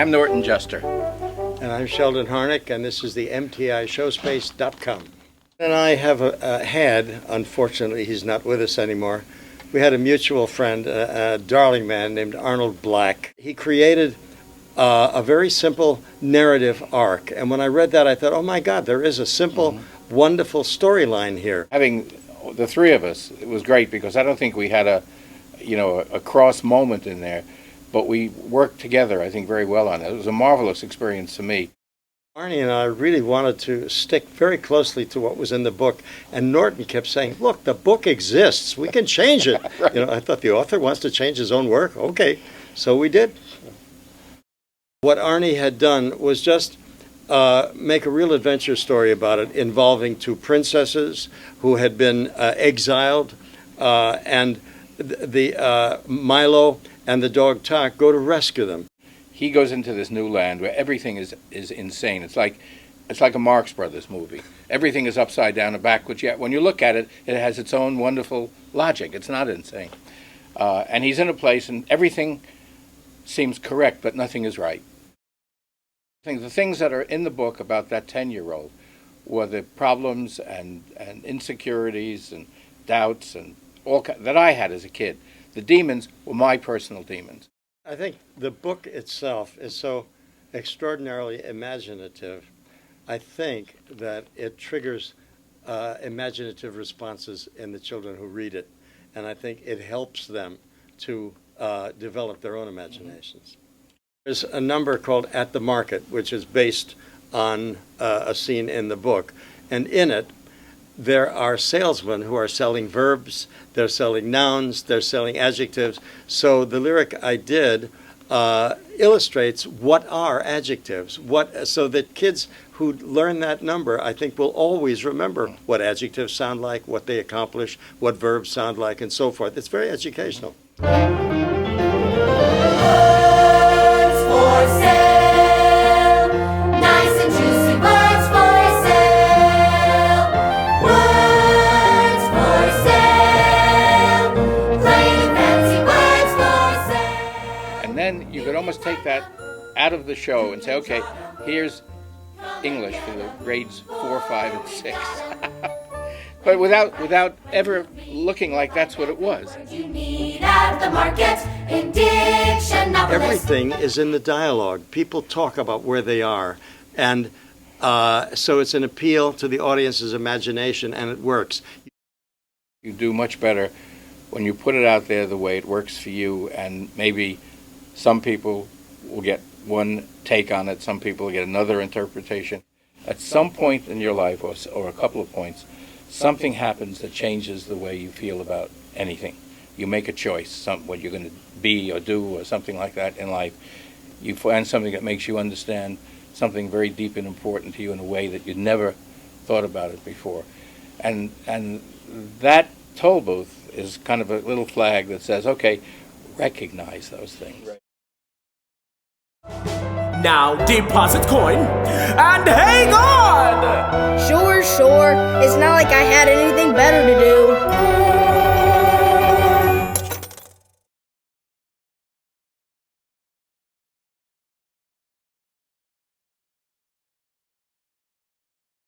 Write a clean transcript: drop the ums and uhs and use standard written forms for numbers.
I'm Norton Juster. And I'm Sheldon Harnick, and this is the MTI Showspace.com. And I have had, unfortunately he's not with us anymore, we had a mutual friend, a darling man named Arnold Black. He created a very simple narrative arc, and when I read that I thought, oh my God, there is a simple, wonderful storyline here. Having the three of us, it was great because I don't think we had a cross moment in there, but we worked together, I think, very well on it. It was a marvelous experience to me. Arnie and I really wanted to stick very closely to what was in the book, and Norton kept saying, look, the book exists, we can change it. Right. I thought the author wants to change his own work. Okay, so we did. What Arnie had done was just make a real adventure story about it, involving two princesses who had been exiled, and the Milo and the dog Tak go to rescue them. He goes into this new land where everything is insane. It's like a Marx Brothers movie. Everything is upside down and backwards, yet when you look at it, it has its own wonderful logic. It's not insane. And he's in a place and everything seems correct, but nothing is right. The things that are in the book about that 10-year-old were the problems and insecurities and doubts and all that I had as a kid. The demons were my personal demons. I think the book itself is so extraordinarily imaginative. I think that it triggers imaginative responses in the children who read it, and I think it helps them to develop their own imaginations. There's a number called At the Market, which is based on a scene in the book, and in it there are salesmen who are selling verbs, they're selling nouns, they're selling adjectives. So the lyric I did illustrates what are adjectives, so that kids who learn that number, I think, will always remember what adjectives sound like, what they accomplish, what verbs sound like, and so forth. It's very educational. You could almost take that out of the show and say, okay, here's English for the grades 4, 5, and 6. But without ever looking like that's what it was. Everything is in the dialogue. People talk about where they are. And so it's an appeal to the audience's imagination, and it works. You do much better when you put it out there the way it works for you, and maybe some people will get one take on it, some people will get another interpretation. At some point in your life, or a couple of points, something happens that changes the way you feel about anything. You make a choice, what you're going to be or do or something like that in life. You find something that makes you understand something very deep and important to you in a way that you'd never thought about it before. And that toll booth is kind of a little flag that says, okay, recognize those things. Right. Now deposit coin and hang on! Sure. It's not like I had anything better to do.